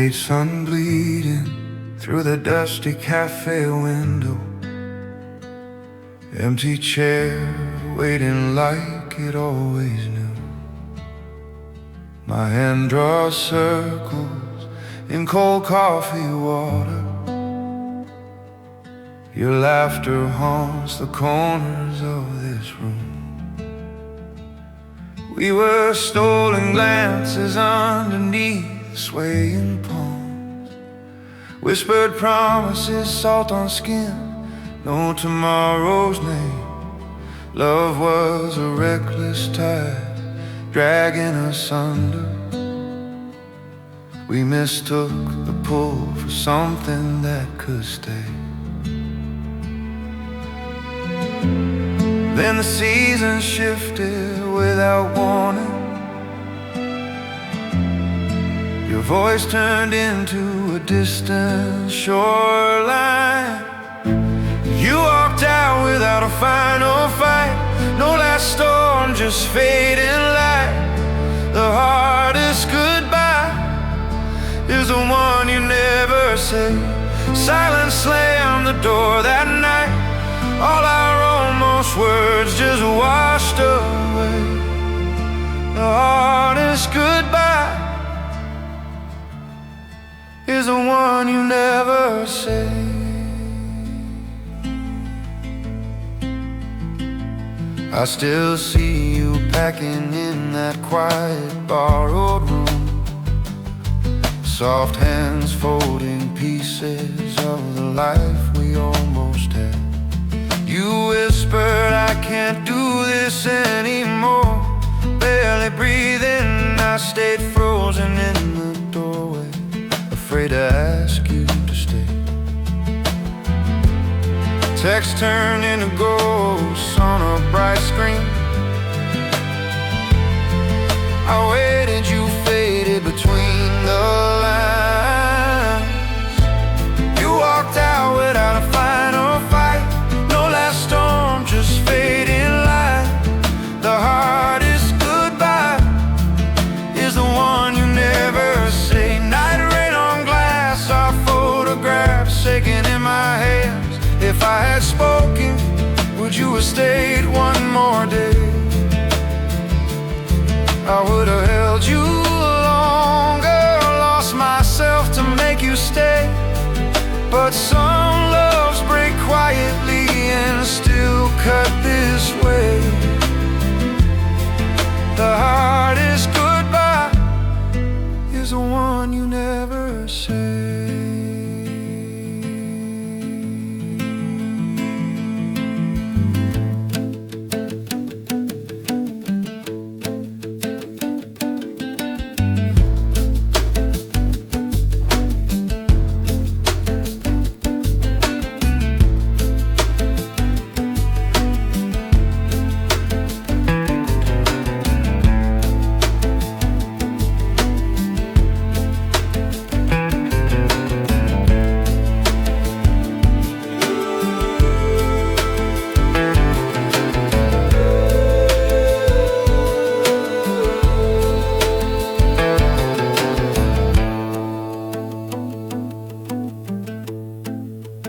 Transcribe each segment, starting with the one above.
late sun bleeding through the dusty cafe window. Empty chair waiting like it always knew. My hand draws circles in cold coffee water. Your laughter haunts the corners of this room. We were stolen glances underneath swaying palms, whispered promises, salt on skin, no tomorrow's name. Love was a reckless tide dragging us under. We mistook the pull for something that could stay. Then the seasons shifted without warning. Your voice turned into a distant shoreline. You walked out without a final fight. No last storm, just fading light. The hardest goodbye is the one you never say. Silence slammed the door that night. All our almost words just washed away. The hardest goodbye is the one you never say. I still see you packing in that quiet borrowed room, soft hands folding pieces of the life we almost had. You whispered, I can't do this anymore. Barely breathing, I stayed frozen in the doorway, afraid to ask you to stay. Text turned into ghosts on a bright screen. I waited, you faded between the lines. You walked out without a final fight. No last storm, just fading light. The hardest goodbye is the one you never say. Night rain on glass, our photographs shaking in my hands. If I had spoken, would you have stayed one more day? I would have held you longer, lost myself to make you stay. But some loves break quietly and still cut this way. The hardest goodbye is the one you never say.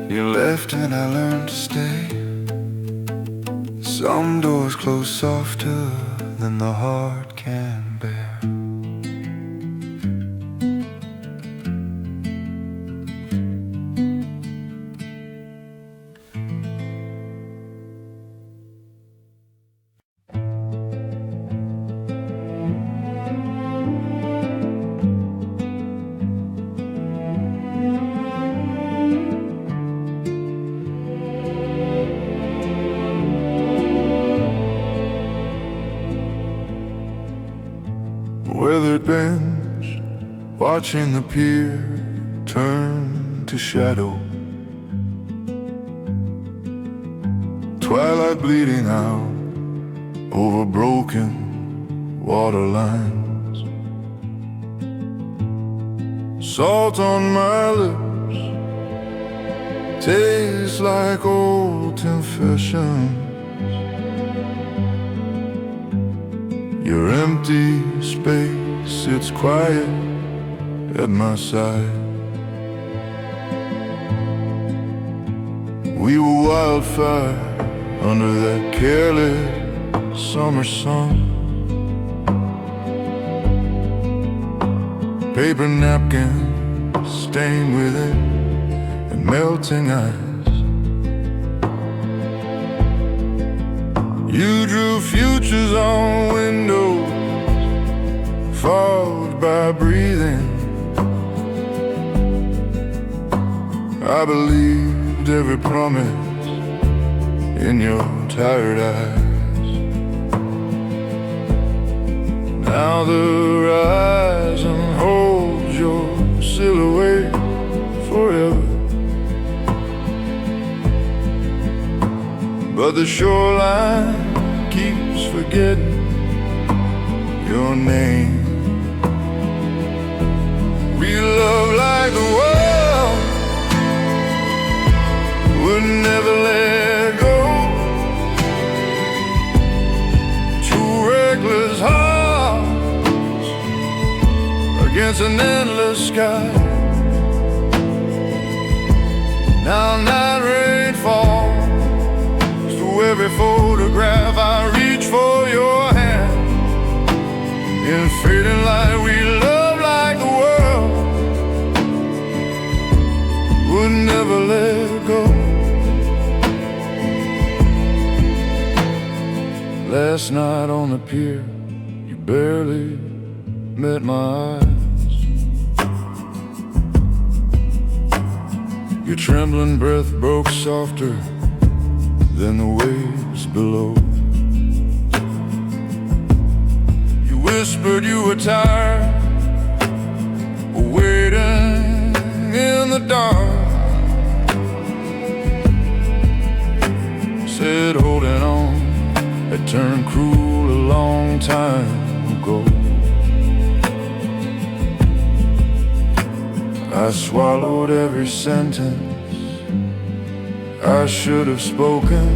You left and I learned to stay. Some doors close softer than the heart can bear. Weathered bench, watching the pier turn to shadow. Twilight bleeding out over broken water lines. Salt on my lips tastes like old confessions. Your empty space sits quiet at my side. We were wildfire under that careless summer sun. Paper napkin stained with it and melting eyes. You drew futures on windows, fogged by breathing. I believed every promise in your tired eyes. Now the horizon holds your silhouette forever, but the shoreline keeps forgetting your name. We love like the world would never let go. Two reckless hearts against an endless sky. Now night rain falls through every photograph. I reach for your hand in fading light. We love like the world would never let go. Last night on the pier, you barely met my eyes. Your trembling breath broke softer than the waves below. You whispered you were tired, waiting in the dark. Said holding on had turned cruel a long time ago. I swallowed every sentence I should have spoken.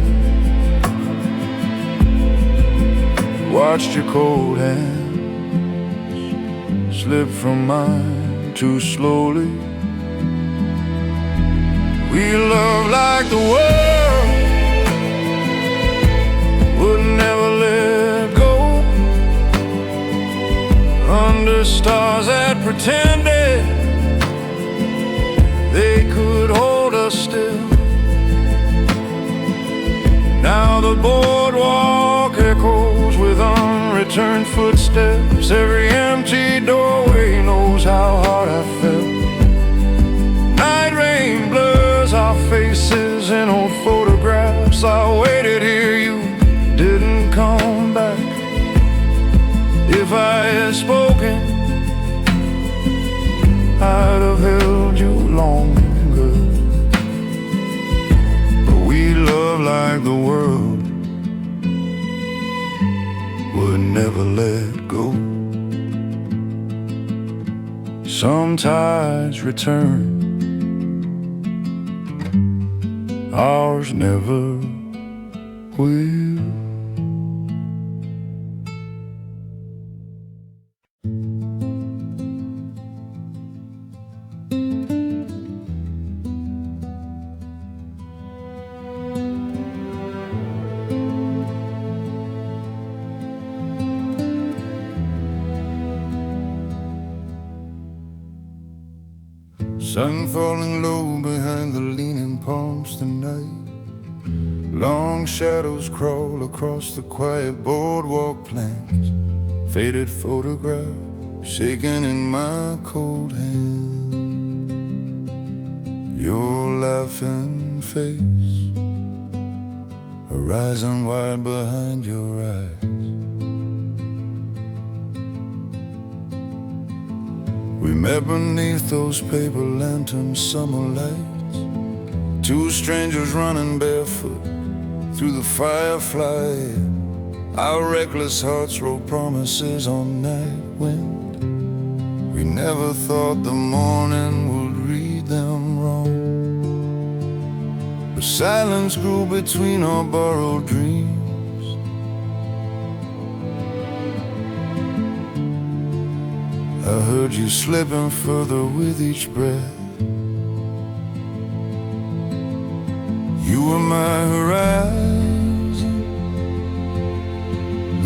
Watched your cold hands slip from mine too slowly. We love like the world would never let go. Under stars that pretended they could hold us still. Now the boardwalk echoes with unreturned footsteps. Every empty doorway knows how hard I felt. Night rain blurs our faces in old photographs. I waited here, you didn't come back. If I had spoken, I'd have held you longer. But we love like the world would never let go. Some tides return, ours never will. Sun falling low behind the leaning palms tonight. Long shadows crawl across the quiet boardwalk planks. Faded photograph shaking in my cold hand. Your laughing face, horizon wide behind your eyes. We met beneath those paper lantern summer lights. Two strangers running barefoot through the firefly. Our reckless hearts wrote promises on night wind. We never thought the morning would read them wrong. But silence grew between our borrowed dreams. I heard you slipping further with each breath. You were my horizon,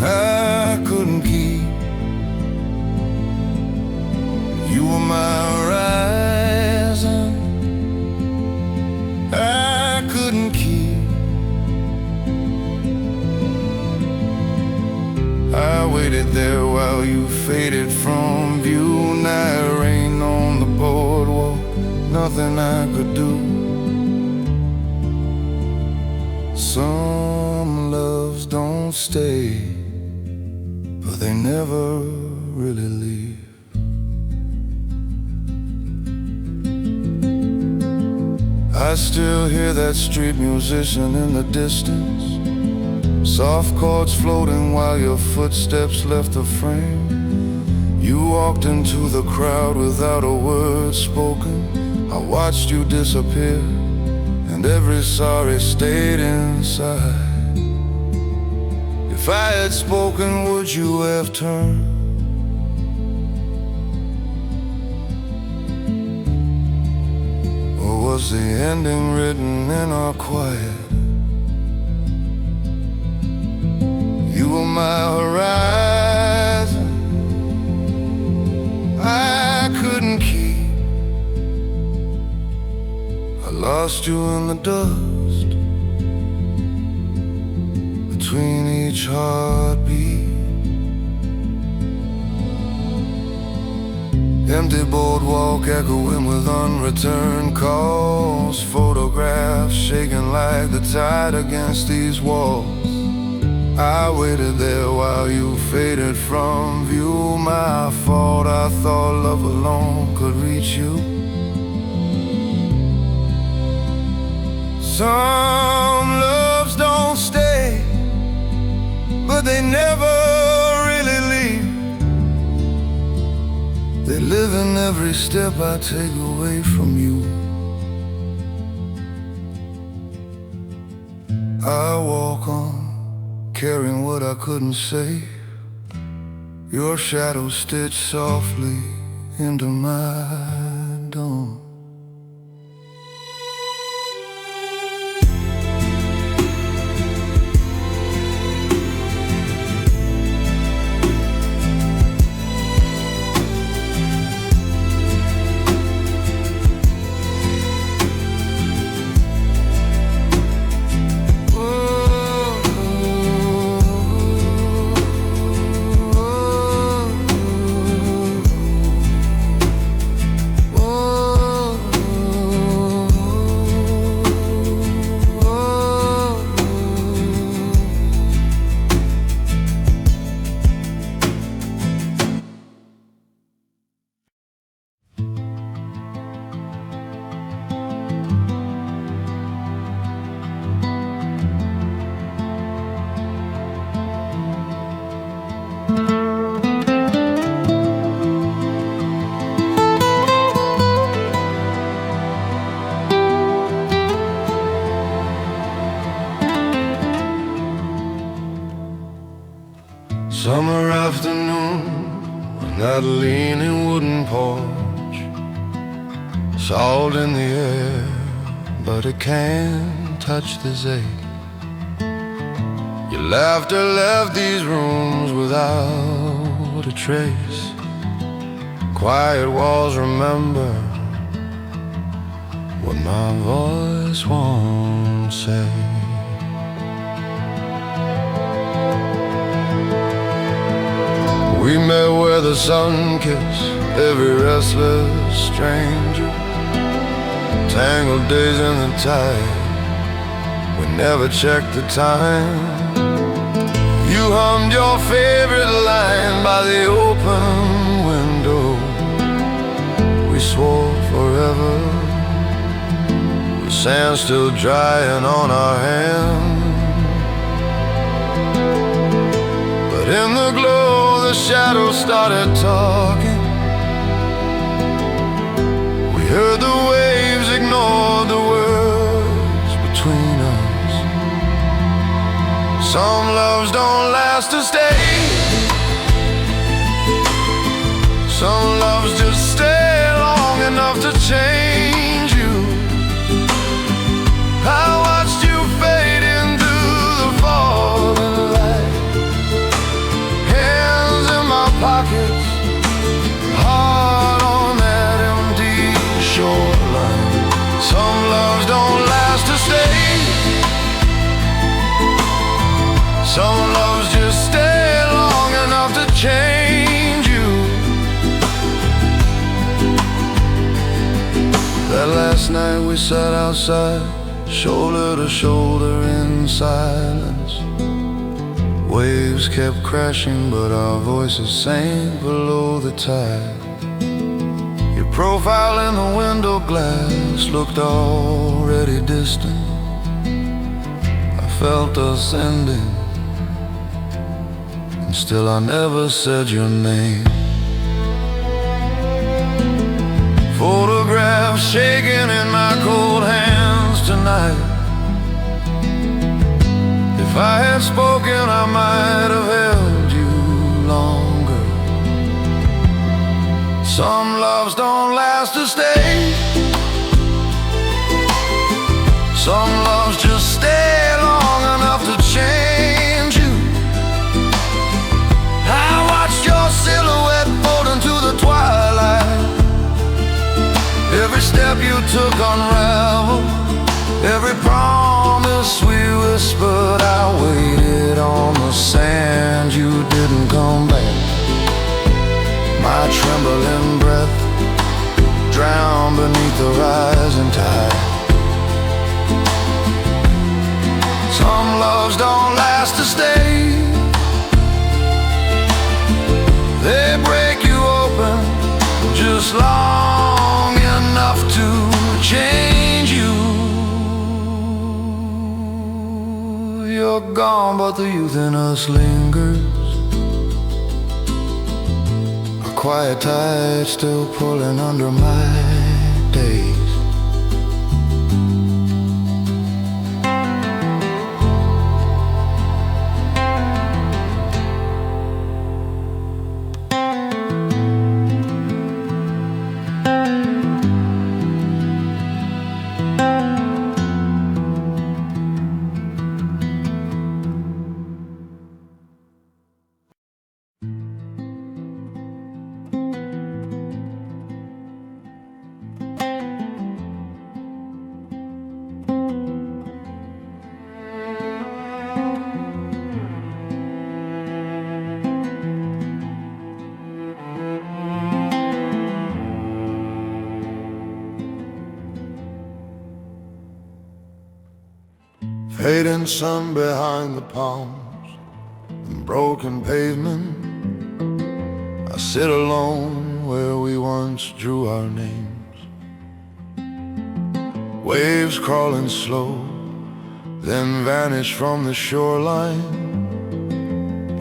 I couldn't keep. You were my horizon, I couldn't keep. I waited there while you faded from view. Night rain on the boardwalk, nothing I could do. Some loves don't stay, but they never really leave. I still hear that street musician in the distance, soft chords floating while your footsteps left the frame. You walked into the crowd without a word spoken. I watched you disappear, and every sorry stayed inside. If I had spoken, would you have turned? Or was the ending written in our quiet? You were my horizon, I couldn't keep. I lost you in the dust, between each heartbeat. Empty boardwalk echoing with unreturned calls, photographs shaking like the tide against these walls. I waited there while you faded from view. My fault, I thought love alone could reach you. Some loves don't stay, but they never really leave. They live in every step I take away from you. I walk on, carrying what I couldn't say. Your shadow stitched softly into my dawn. Summer afternoon on that leaning wooden porch, salt in the air, but it can't touch this ache. Your laughter left these rooms without a trace. Quiet walls remember what my voice won't say. We met where the sun kissed every restless stranger. Tangled days in the tide, we never checked the time. You hummed your favorite line by the open window. We swore forever, with sand still drying on our hands. But in the glow, the shadows started talking. We heard the waves ignore the words between us. Some loves don't last to stay. Some loves just stay long enough to change you. I watched you fade into the falling light. Hands in my pockets, heart on that empty shoreline. Some loves don't last to stay. Some loves just stay long enough to change you. That last night we sat outside, shoulder to shoulder in silence. Waves kept crashing, but our voices sank below the tide. Your profile in the window glass looked already distant. I felt us ending, and still I never said your name. Photographs shaking in my cold hands tonight. If I had spoken, I might have held you longer. Some loves don't last to stay. Some loves just stay long enough to change you. I watched your silhouette fold into the twilight. Every step you took unraveled, every promise we whispered. I waited on the sand, you didn't come back. My trembling breath drowned beneath the rising tide. Some loves don't last to stay. They break you open just long enough to change you. You're gone, but the youth in us lingers. A quiet tide still pulling under my days. Fading sun behind the palms and broken pavement. I sit alone where we once drew our names. Waves crawling slow, then vanish from the shoreline.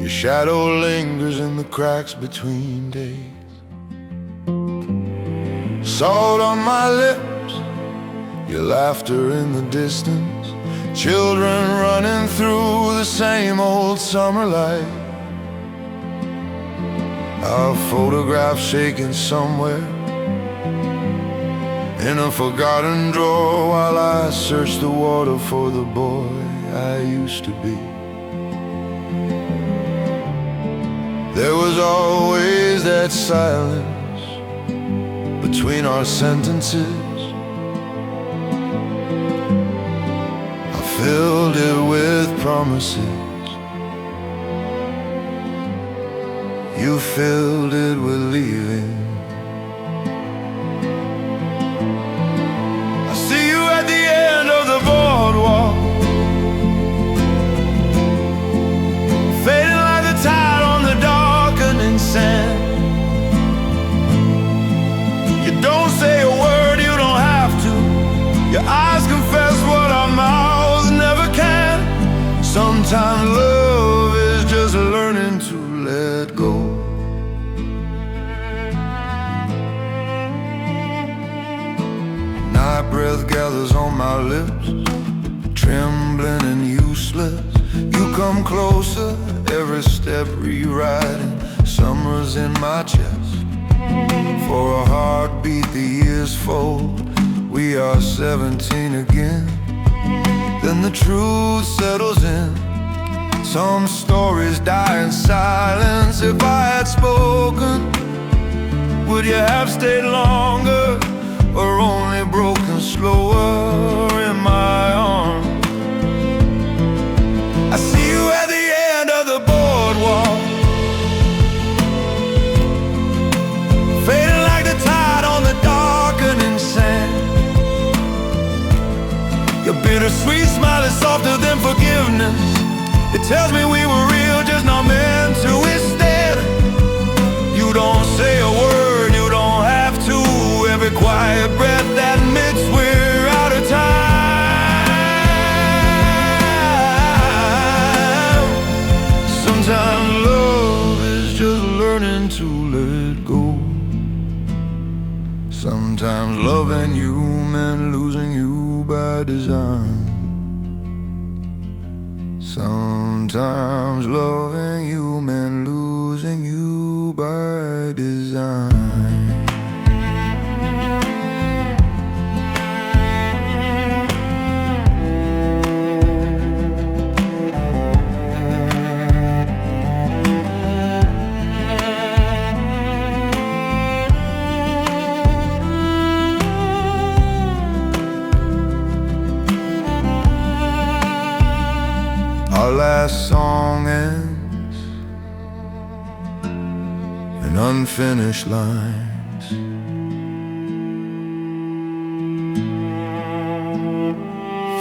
Your shadow lingers in the cracks between days. Salt on my lips, your laughter in the distance. Children running through the same old summer light. Our photograph shaking somewhere in a forgotten drawer, while I search the water for the boy I used to be. There was always that silence between our sentences. Filled it with promises. You filled it with leaving. I see you at the end of the boardwalk, fading like the tide on the darkening sand. You don't say a word, you don't have to. Your eyes confess what our mouths never can. Sometimes love is just learning to let go. Night breath gathers on my lips, trembling and useless. You come closer, every step rewriting. Summer's in my chest, For a heartbeat the years fold, we are 17 again. Then the truth settles in. Some stories die in silence. If I had spoken, would you have stayed longer, or only broken slower in my arms? I see you at the end of the boardwalk, fading like the tide on the darkening sand. Your bittersweet smile is softer than forgiveness. It tells me we were real, just not meant to withstand. You don't say a word, you don't have to. Every quiet breath that admits we're out of time. Sometimes love is just learning to let go. Sometimes loving you meant losing you by design. Sometimes loving you meant losing you by design. Our last song ends in unfinished lines.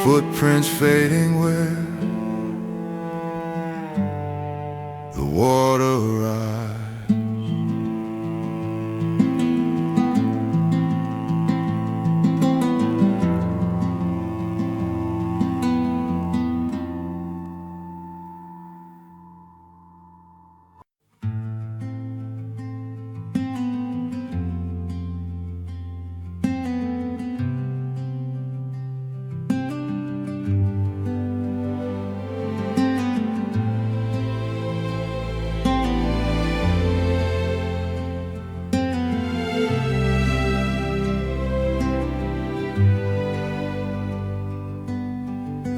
Footprints fading where the water rises.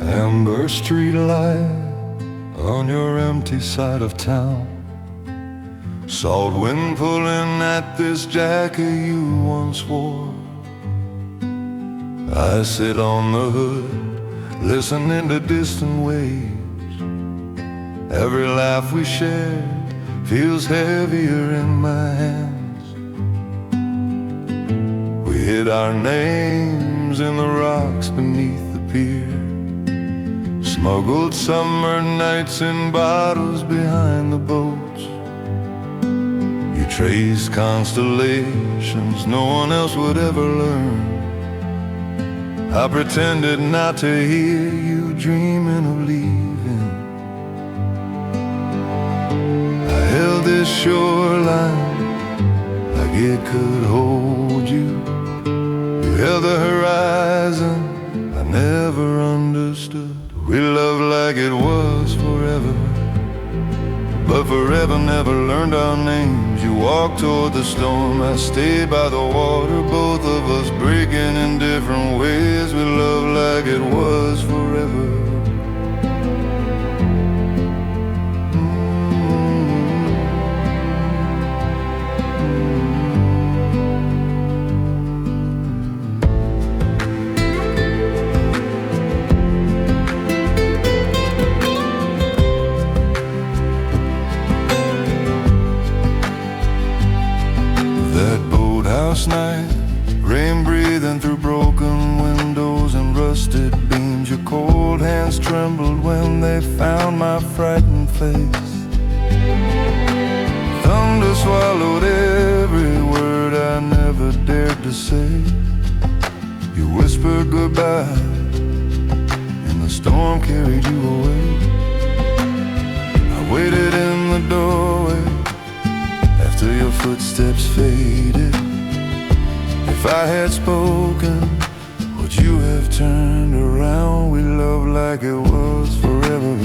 Amber street light on your empty side of town. Salt wind pulling at this jacket you once wore. I sit on the hood, listening to distant waves. Every laugh we shared feels heavier in my hands. We hid our names in the rocks beneath the pier. Smuggled summer nights in bottles behind the boats. You traced constellations no one else would ever learn. I pretended not to hear you dreaming of leaving. I held this shoreline like it could hold you. You held the horizon I never understood. We loved like it was forever, but forever never learned our names. You walked toward the storm, I stayed by the water. Both of us breaking in different ways. We loved like it was forever. Last night, rain breathing through broken windows and rusted beams. Your cold hands trembled when they found my frightened face. Thunder swallowed every word I never dared to say. You whispered goodbye and the storm carried you away. I waited in the doorway after your footsteps faded. If I had spoken, would you have turned around? We loved like it was forever,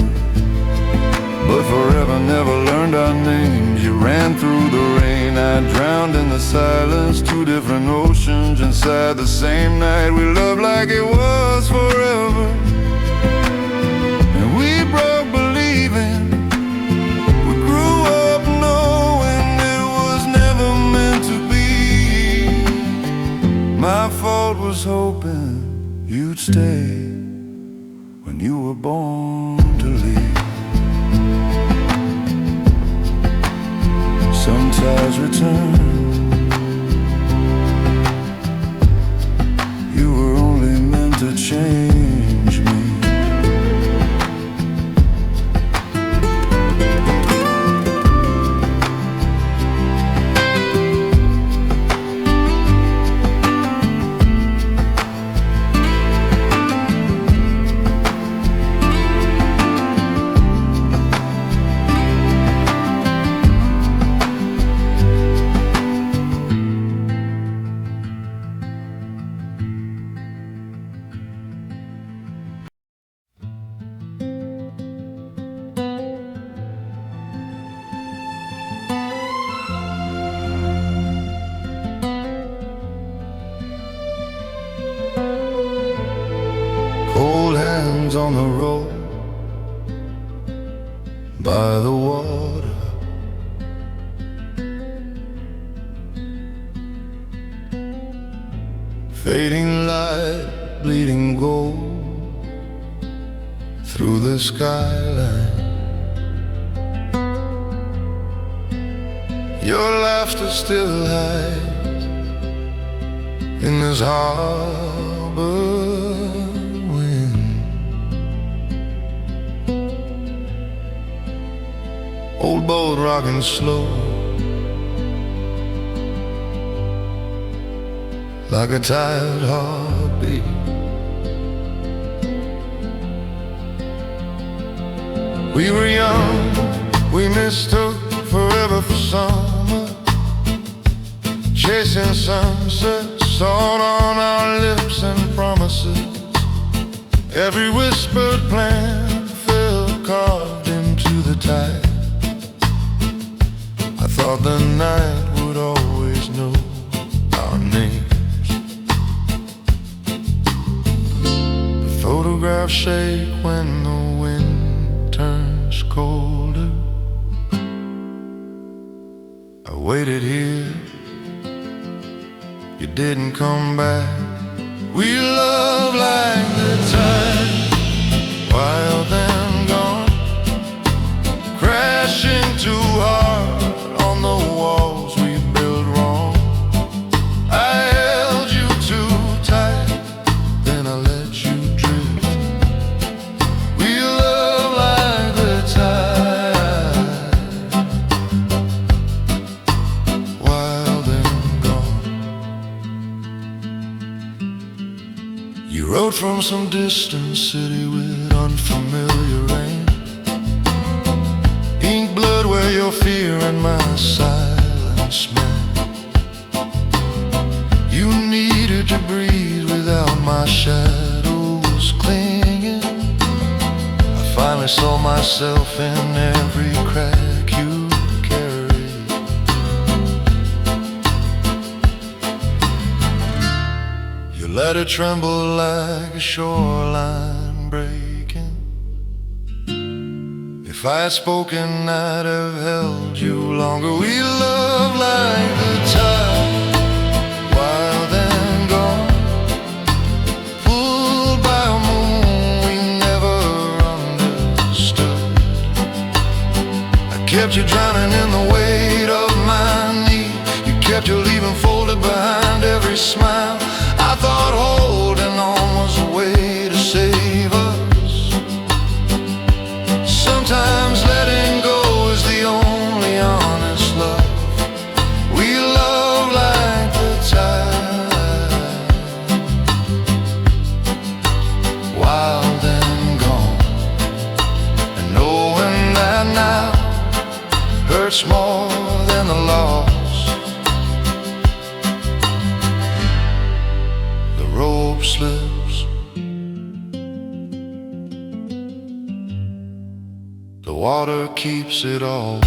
but forever never learned our names. You ran through the rain Friday night, drowned in the silence. Two different oceans inside the same night. We loved like it was forever, and we broke believing. We grew up knowing it was never meant to be. My fault was hoping you'd stay when you were born to leave. Some tides return. You were only meant to change me. Cold hands on the road by the water. Fading light, bleeding gold through the skyline. Your laughter still hides in this harbor. Old boat rocking slow, like a tired heartbeat. We were young, we mistook forever for summer, chasing sunsets, salt on our lips and promises. Every whispered plan fell carved into the tide. I thought the night would always know our names. The photographs shake when the wind turns colder. I waited here, you didn't come back. We love like the tide, wild and gone, crashing too hard on the walls we built wrong. I held you too tight, then I let you drift. We love like the tide, wild and gone. You rode from some distant city with unfamiliar rain. Ink blood where your fear and my silence met. You needed to breathe without my shadows clinging. I finally saw myself in every crack you carried. You let it tremble like a shoreline breaking. If I had spoken, I'd have held you longer. We love like the tide, wild and gone, pulled by a moon we never understood. I kept you drowning in the weight of my need. You kept your leaving folded behind every smile. I thought holding on was a way to save us. Sometimes letting go is the only honest love. We love like the tide, wild and gone. And knowing that now hurts more than the loss. The rope slips, the water keeps it all.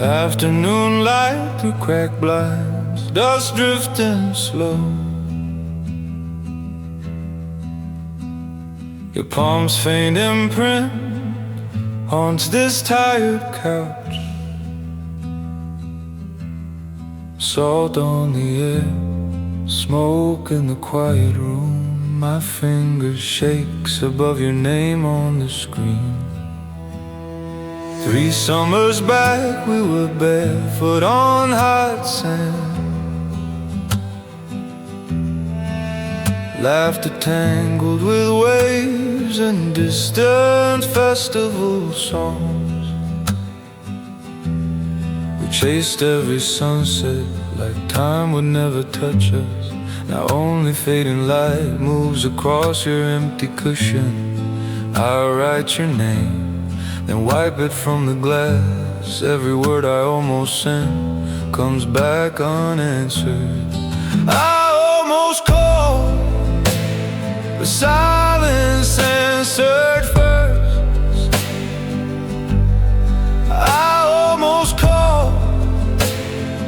Afternoon light through cracked blinds, dust drifting slow. Your palm's faint imprint haunts this tired couch. Salt on the air, smoke in the quiet room. My finger shakes above your name on the screen. 3 summers back we were barefoot on hot sand. Laughter tangled with waves and distant festival songs. We chased every sunset like time would never touch us. Now only fading light moves across your empty cushion. I write your name, then wipe it from the glass. Every word I almost sent comes back unanswered. I almost called, but silence answered first. I almost called,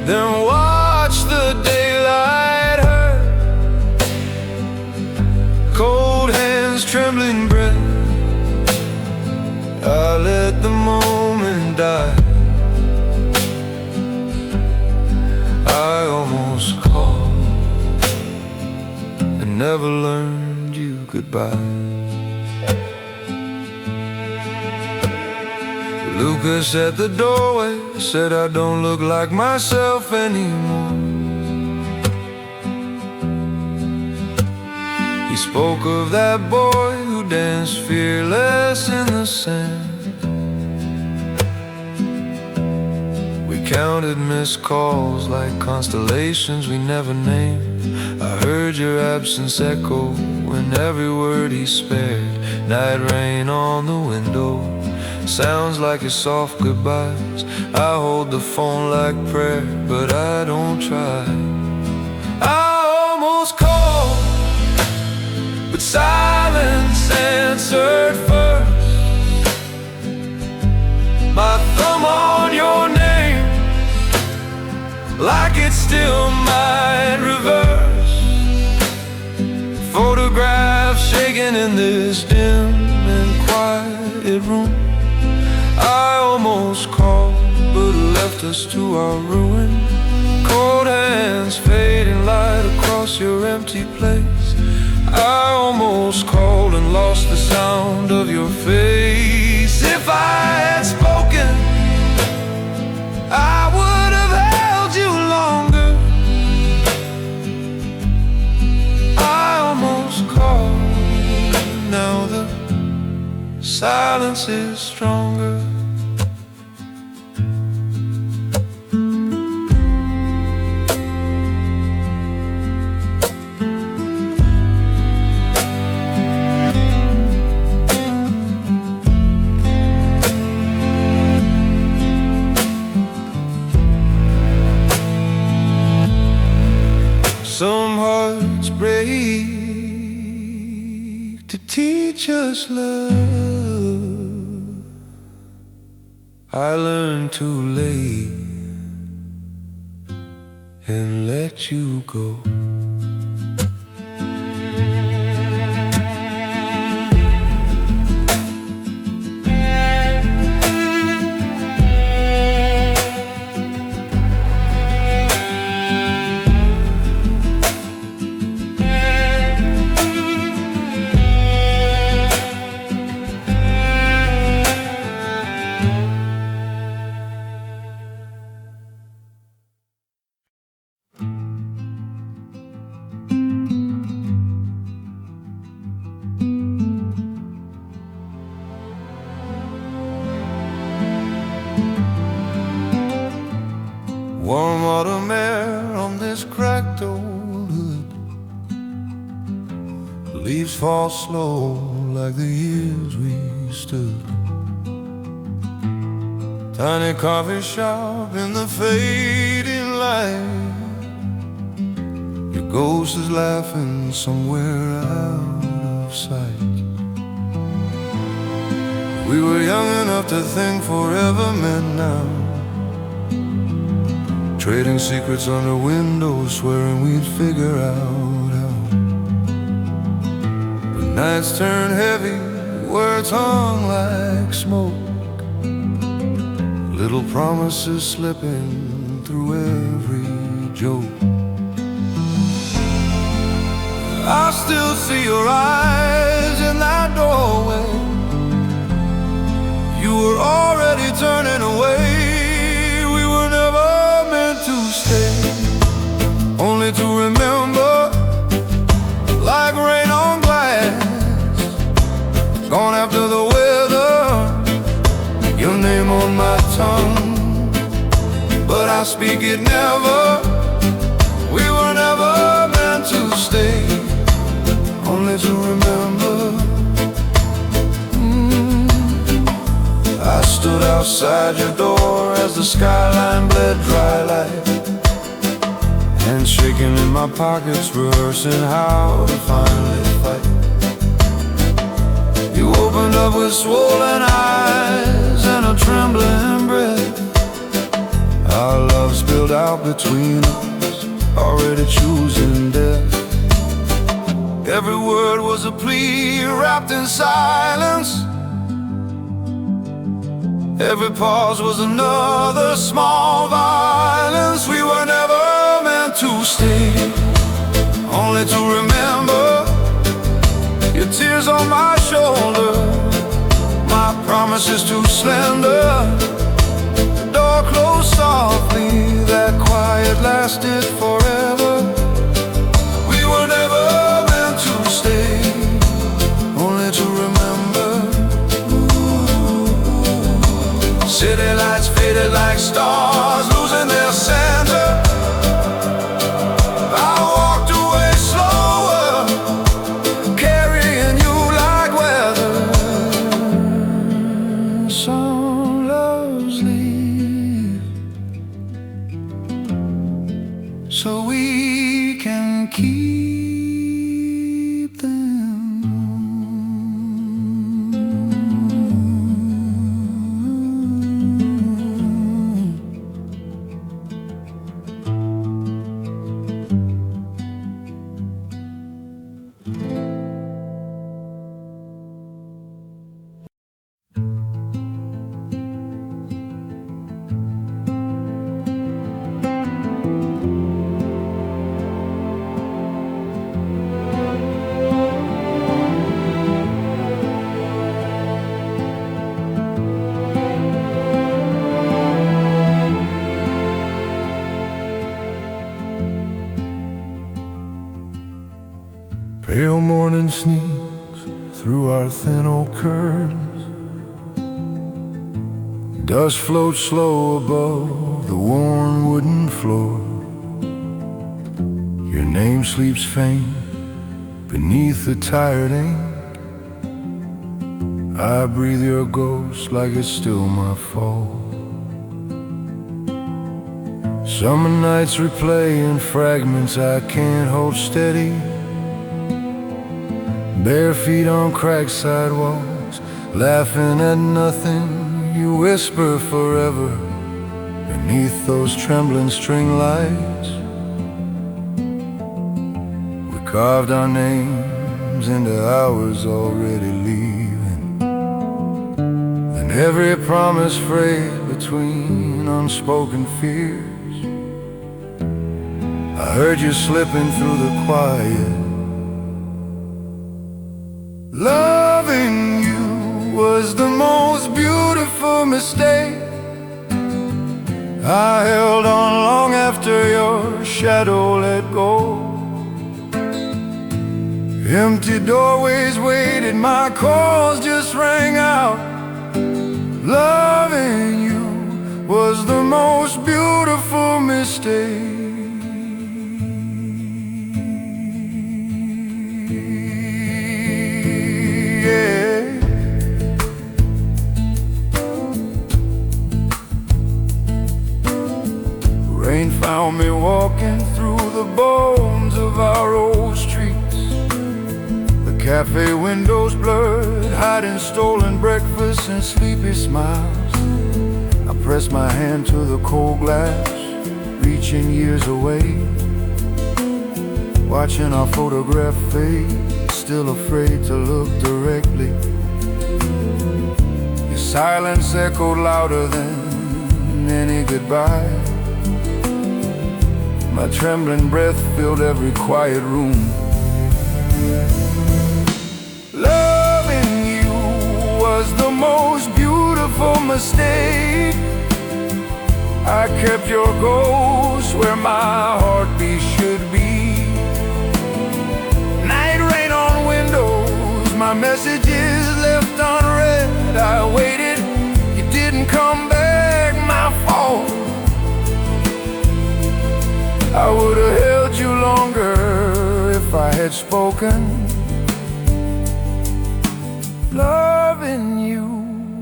then watched the daylight hurt. Cold hands, trembling breath, I let the moment die. I almost called and never learned you goodbye. Lucas at the doorway said I don't look like myself anymore. He spoke of that boy who danced fearless in the sand. We counted missed calls like constellations we never named. I heard your absence echo in every word he spared. Night rain on the window, sounds like your soft goodbyes. I hold the phone like prayer, but I don't try. I almost called, but silence answered first. My thumb on your name, like it still might reverse. Photographs shaking in this dim and quiet room. I almost called, but left us to our ruin. Cold hands, fading light across your empty place. I almost called and lost the sound of your face. If I had spoken, I would have held you longer. I almost called, now the silence is stronger. Some hearts break to teach us love. I learned too late and let you go. Warm autumn air on this cracked old hood. Leaves fall slow like the years we stood. Tiny coffee shop in the fading light. Your ghost is laughing somewhere out of sight. We were young enough to think forever meant now. trading secrets under windows, swearing we'd figure out how. But nights turn heavy, words hung like smoke, little promises slipping through every joke. I still see your eyes in that doorway. You were already turning away. We were never meant to stay, only to remember like rain on glass. Gone after the weather, your name on my tongue, but I speak it never. We were never meant to stay, only to remember. I stood outside your door as the skyline bled dry light, hands shaking in my pockets, rehearsing how to finally fight. You opened up with swollen eyes and a trembling breath. Our love spilled out between us, already choosing death. Every word was a plea wrapped in silence. Every pause was another small violence. We were never meant to stay, only to remember your tears on my shoulder, my promises too slender. The door closed softly, that quiet lasted forever. We were never meant to stay, only to remember. City lights faded like stars, losing their center. I walked away slower, carrying you like weather. Some loves leave, so we can keep them. Pale morning sneaks through our thin oak curtains. Dust floats slow above the worn wooden floor. Your name sleeps faint beneath the tired ink. I breathe your ghost like it's still my fault. Summer nights replay in fragments I can't hold steady. Bare feet on cracked sidewalks, laughing at nothing. You whisper forever beneath those trembling string lights. We carved our names into hours already leaving, and every promise frayed between unspoken fears. I heard you slipping through the quiet. Loving you was the most beautiful mistake. I held on long after your shadow let go. Empty doorways waited, my calls just rang out. Loving you was the most beautiful mistake. Rain found me walking through the bones of our old streets. The cafe windows blurred, hiding stolen breakfasts and sleepy smiles. I pressed my hand to the cold glass, reached wishing years away, watching our photograph fade, still afraid to look directly. Your silence echoed louder than any goodbye. My trembling breath filled every quiet room. Loving you was the most beautiful mistake. I kept your ghost where my heartbeat should be. Night rain on windows, my messages left unread. I waited, you didn't come back, my fault. I would have held you longer if I had spoken. Loving you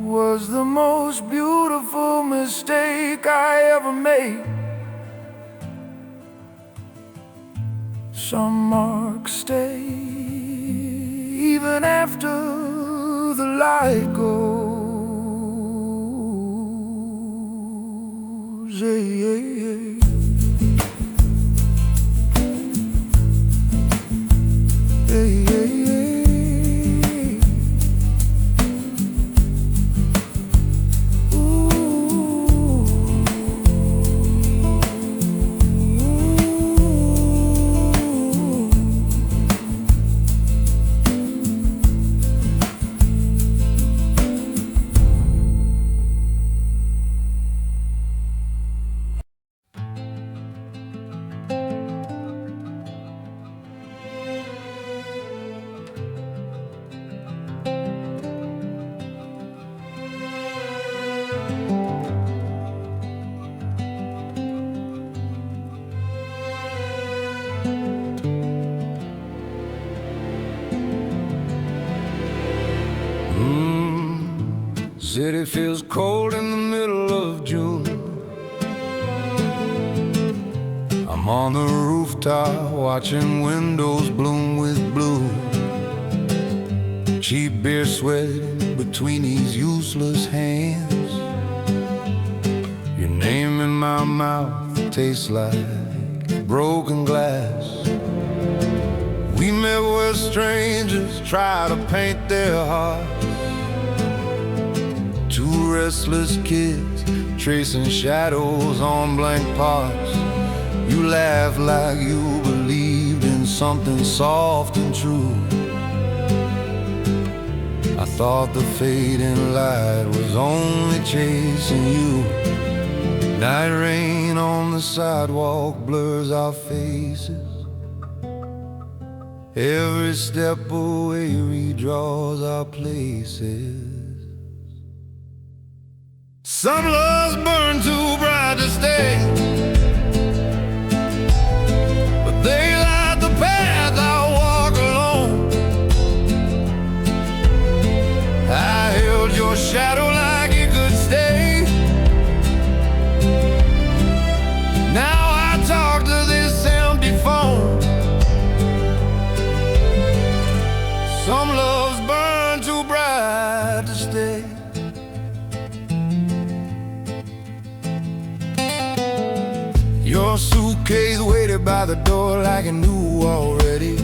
was the most beautiful mistake I ever made. Some marks stay even after the light goes. Hey, hey, hey. Hey, hey, hey. Ooh. City feels cold in the middle of June. I'm on the rooftop watching windows bloom with blue. Cheap beer sweating between these useless hands. Your name in my mouth tastes like broken glass. We met where strangers try to paint their hearts. Two restless kids tracing shadows on blank parts. You laughed like you believed in something soft and true. I thought the fading light was only chasing you. Night rain on the sidewalk blurs our faces. Every step away redraws our places. Some loves burn too bright to stay, but they light the path I walk alone. I held your shadow like it could stay. Now I talk to this empty phone. Some loves burn too bright to stay. Your suitcase waited by the door like it knew already.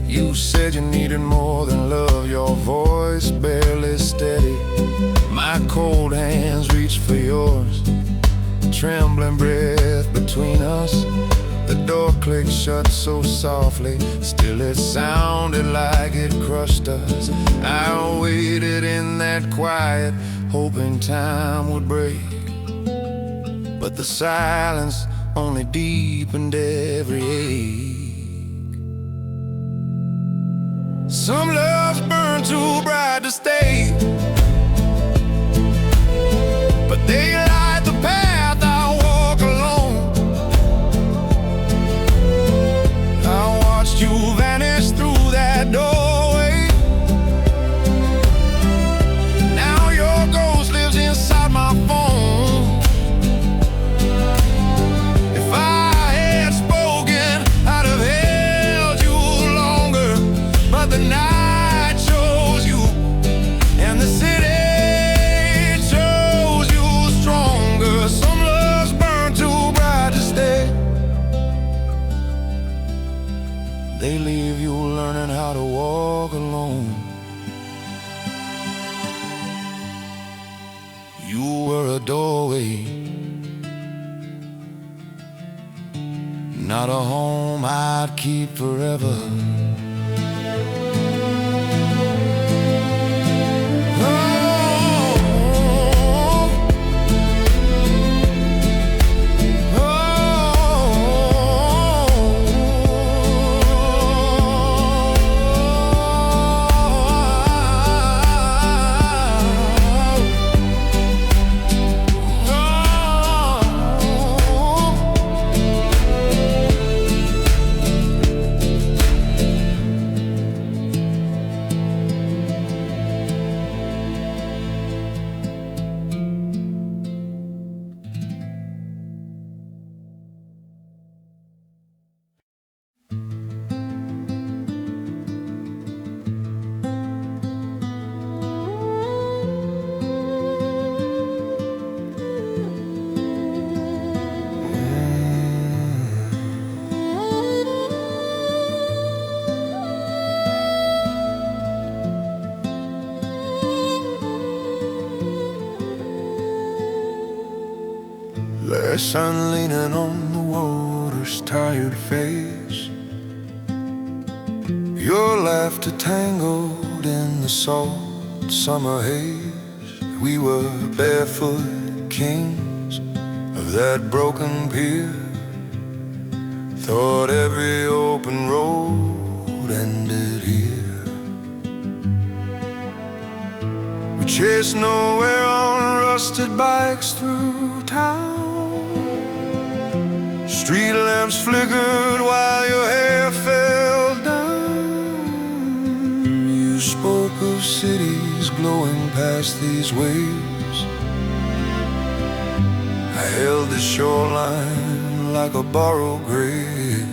You said you needed more than love, your voice barely steady. My cold hands reached for yours, trembling breath between us. The door clicked shut so softly, still it sounded like it crushed us. I waited in that quiet, hoping time would break, but the silence only deepened every ache. Some loves burn too bright to stay, but they light the path I walk alone. I watched you vanish through that doorway. Now your ghost lives inside my phone. If I had spoken, I'd have held you longer, but the night chose you, and the city they leave you learning how to walk alone. You were a doorway, not a home I'd keep forever. Last sun leaning on the water's tired face, your laughter tangled in the salt summer haze. We were barefoot kings of that broken pier, thought every open road ended here. We chased nowhere on rusted bikes through town. Street lamps flickered while your hair fell down. You spoke of cities glowing past these waves. I held the shoreline like a borrowed grave.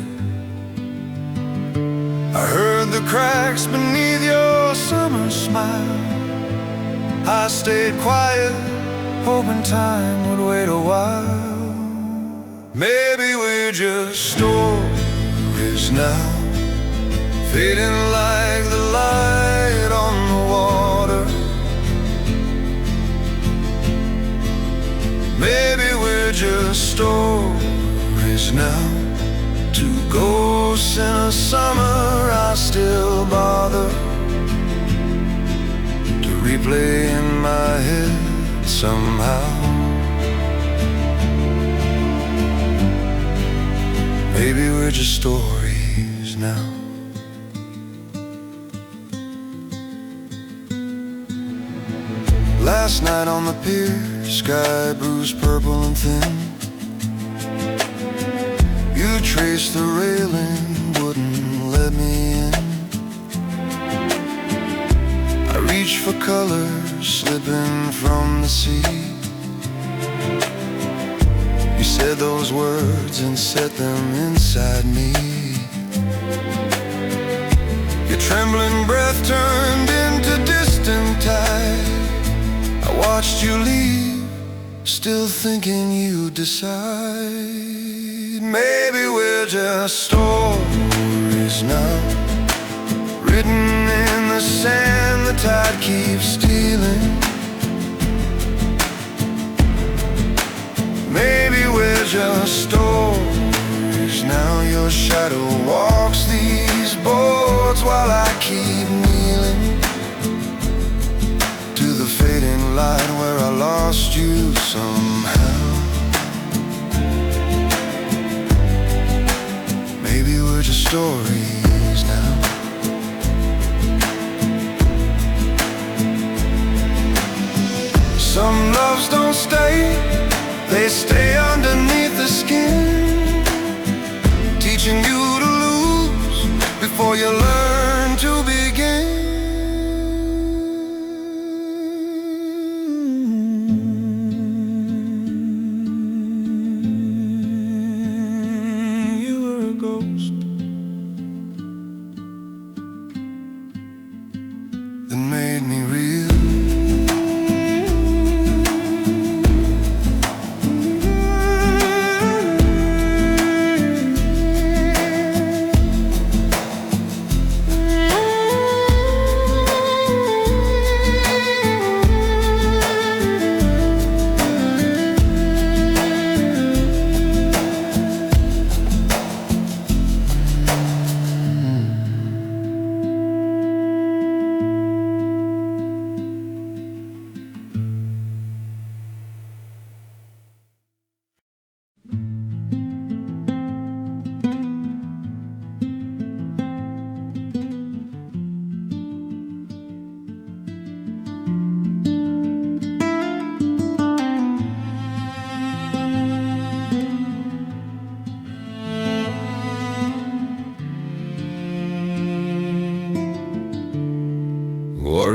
I heard the cracks beneath your summer smile. I stayed quiet, hoping time would wait a while. Maybe we're just stories now, fading like the light on the water. Maybe we're just stories now, two ghosts in a summer I still bother to replay in my head somehow. Maybe we're just stories now. Last night on the pier, sky bruised purple and thin. You traced the railing, wouldn't let me in. I reached for colors slipping from the sea. You said those words and set them inside me. Your trembling breath turned into distant tide. I watched you leave, still thinking you'd decide. Maybe we're just stories now, written in the sand the tide keeps stealing. Maybe we're just stories now. Your shadow walks these boards while I keep kneeling to the fading light where I lost you somehow. Maybe we're just stories now. Some loves don't stay, they stay underneath the skin, teaching you to lose before you learn to begin. You were a ghost that made me real.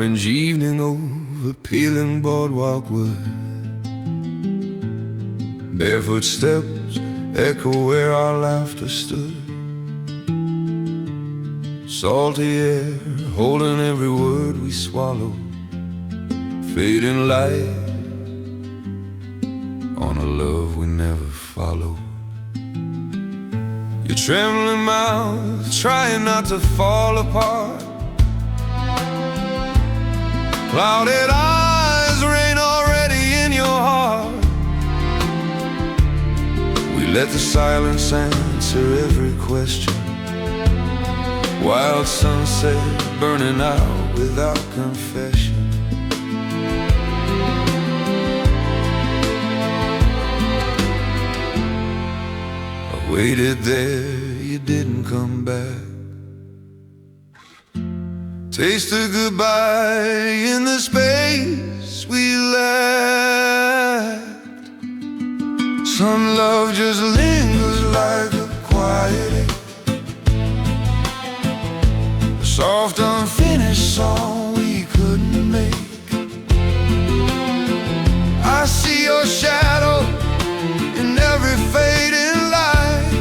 orange evening over peeling boardwalk wood. Barefoot steps echo where our laughter stood. Salty air holding every word we swallow. Fading light on a love we never followed. Your trembling mouth trying not to fall apart. Clouded eyes, rain already in your heart. We let the silence answer every question. Wild sunset burning out without confession. I waited there, you didn't come back. Tasted goodbye in the space we left. Some love just lingers like a quiet ache. A soft unfinished song we couldn't make. I see your shadow in every fading light.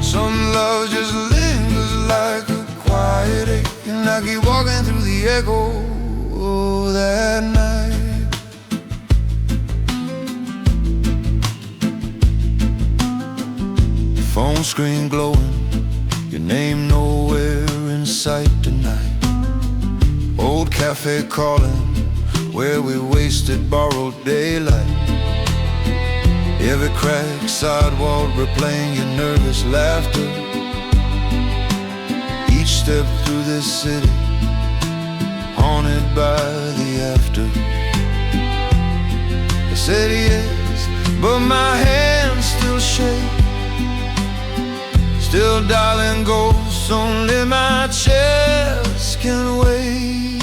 Some love just lingers like a quiet ache. And I keep walking through the echo that night. Phone screen glowing, your name nowhere in sight tonight. Old cafe calling, where we wasted borrowed daylight. Every crack sidewalk replaying your nervous laughter. Each step through this city, haunted by the after. I said yes, but my hands still shake. Still dialing ghosts, only my chest can wait.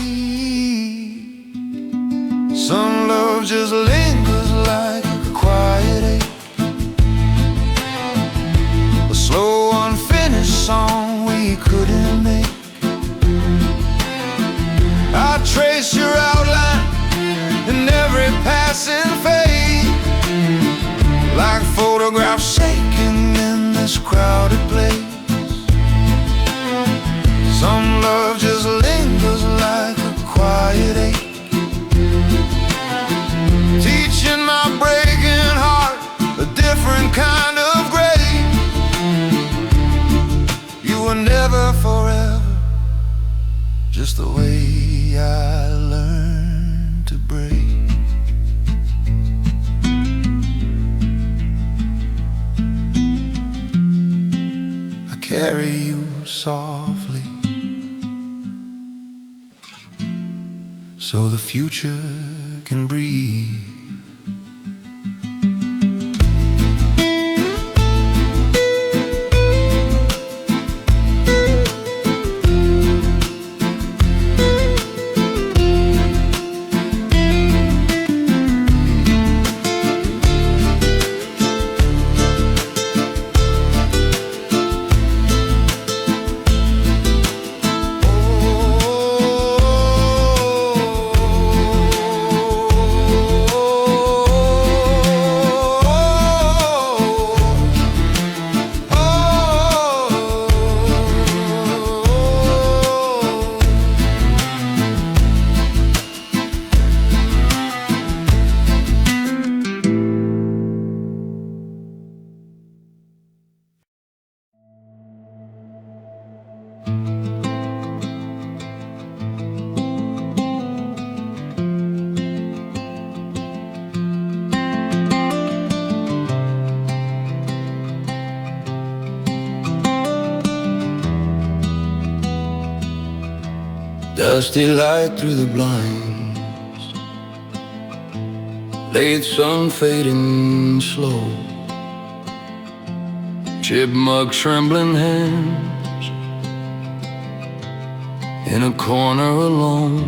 Some love just lingers like a quiet ache. A slow unfinished song we couldn't make. I trace your outline in every passing fade, like photographs shaking in this crowded place. Some love just lingers like a quiet ache, teaching my breaking heart a different kind of grace. You were never forever, just the way I learned to break. I carry you softly, so the future can breathe. Dusty light through the blinds, late sun fading slow. Chipmunk trembling hands in a corner alone.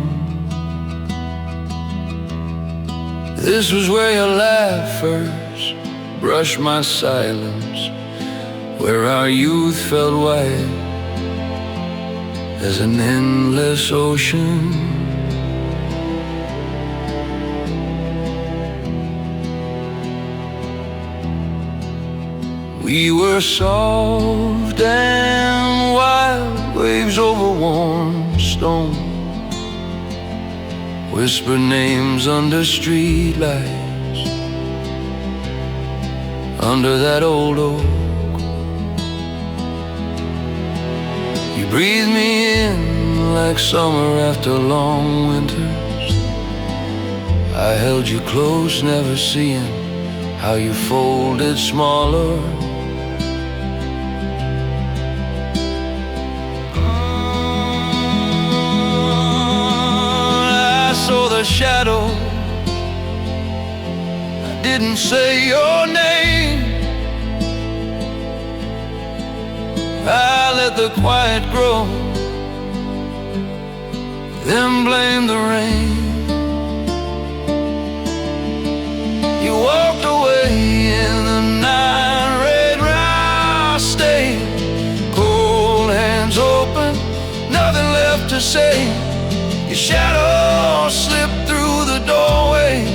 This was where your laugh first brushed my silence, where our youth felt white as an endless ocean. We were soft and wild, waves over warm stone, whisper names under streetlights, under that old oak. You breathe me in like summer after long winters. I held you close, never seeing how you folded smaller. Saw the shadow, I didn't say your name. I let the quiet grow, then blame the rain. You walked away in the night, red rain stayed, cold hands open, nothing left to say. Your shadow slipped through the doorway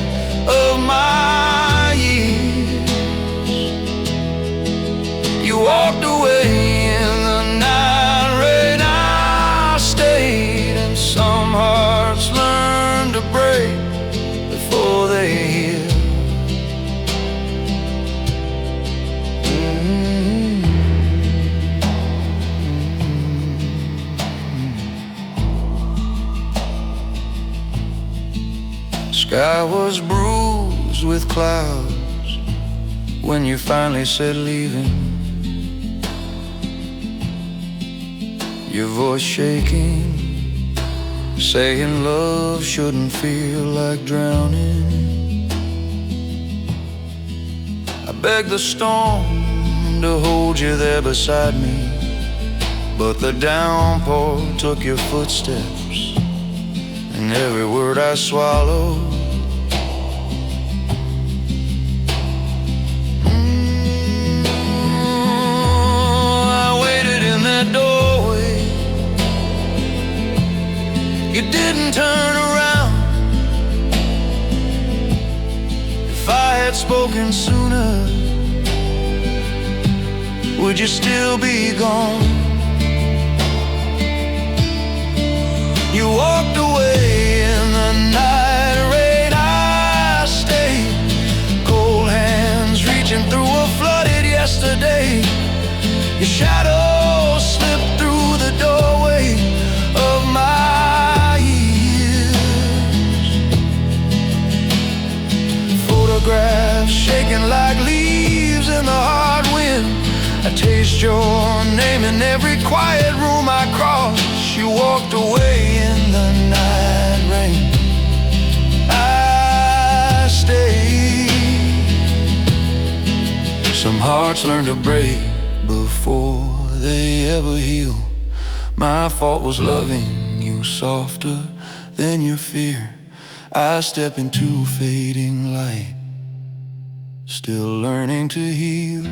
of my years. You walked away in the night rain, I stayed. And some hearts learn to break before they heal. Sky was bruised with clouds when you finally said leaving. Your voice shaking, saying love shouldn't feel like drowning. I begged the storm to hold you there beside me, but the downpour took your footsteps and every word I swallowed. Doorway, you didn't turn around. If I had spoken sooner, would you still be gone? You walked away in the night rain, I stayed, cold hands reaching through a flooded yesterday. Your shadow slipped through the doorway of my years. Photographs shaking like leaves in the hard wind. I taste your name in every quiet room I cross. You walked away in the night rain, I stayed. Some hearts learn to break before they ever heal. My fault was loving you softer than your fear. I step into fading light, still learning to heal.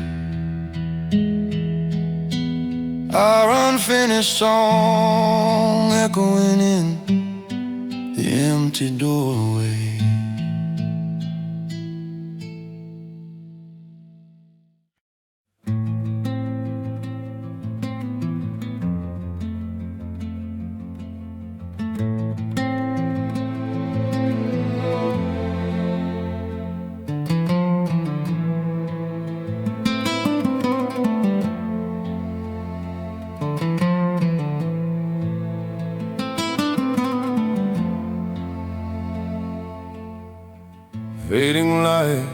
Our unfinished song echoing in the empty doorway. Fading light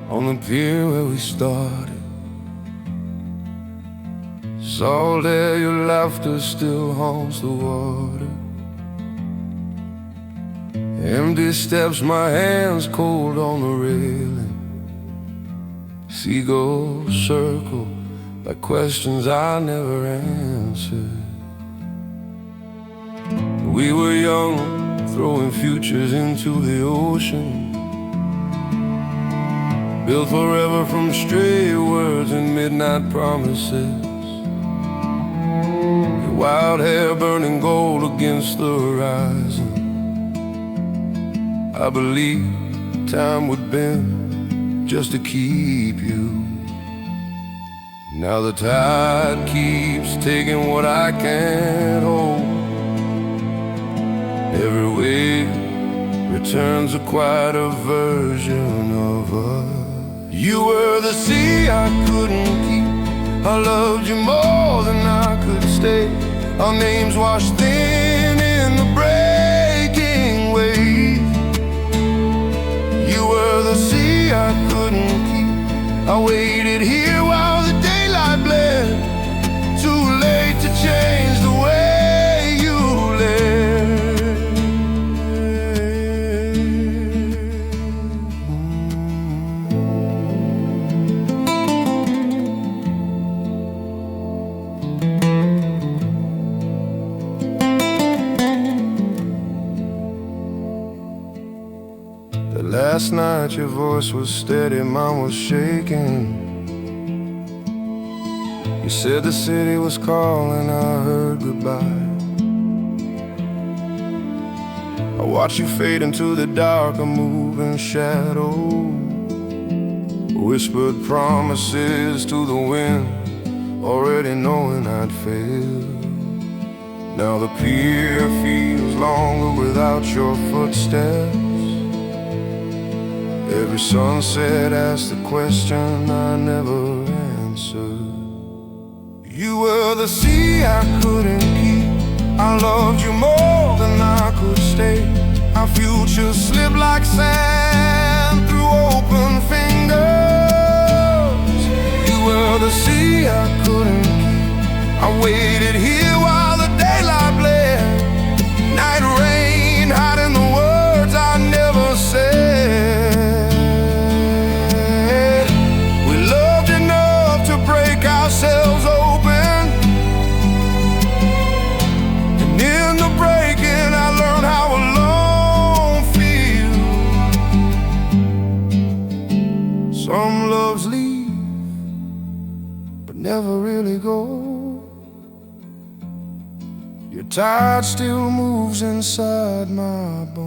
on the pier where we started. Salt air, your laughter still haunts the water. Empty steps, my hands cold on the railing. Seagulls circle like questions I never answered. We were young, throwing futures into the ocean. Built forever from stray words and midnight promises. wild hair burning gold against the horizon. I believe time would bend just to keep you. Now the tide keeps taking what I can't hold. Every wave returns a quieter version of us. You were the sea I couldn't keep. I loved you more than I could stay. Our names washed thin in the breaking waves. You were the sea I couldn't keep. I waited here while the daylight bled. Too late to change the way you lived. Last night your voice was steady, mine was shaking. You said the city was calling, I heard goodbye. I watched you fade into the dark, a moving shadow. Whispered promises to the wind, already knowing I'd fail. Now the pier feels longer without your footsteps. Every sunset asks the question I never answered. You were the sea I couldn't keep. I loved you more than I could stay. Our future slipped like sand through open fingers. You were the sea I couldn't keep. I waited here while the daylight bled. Night rain hiding the words I never said. Ourselves open, and in the breaking I learned how alone feels. Some loves leave, but never really go. Your tide still moves inside my bones.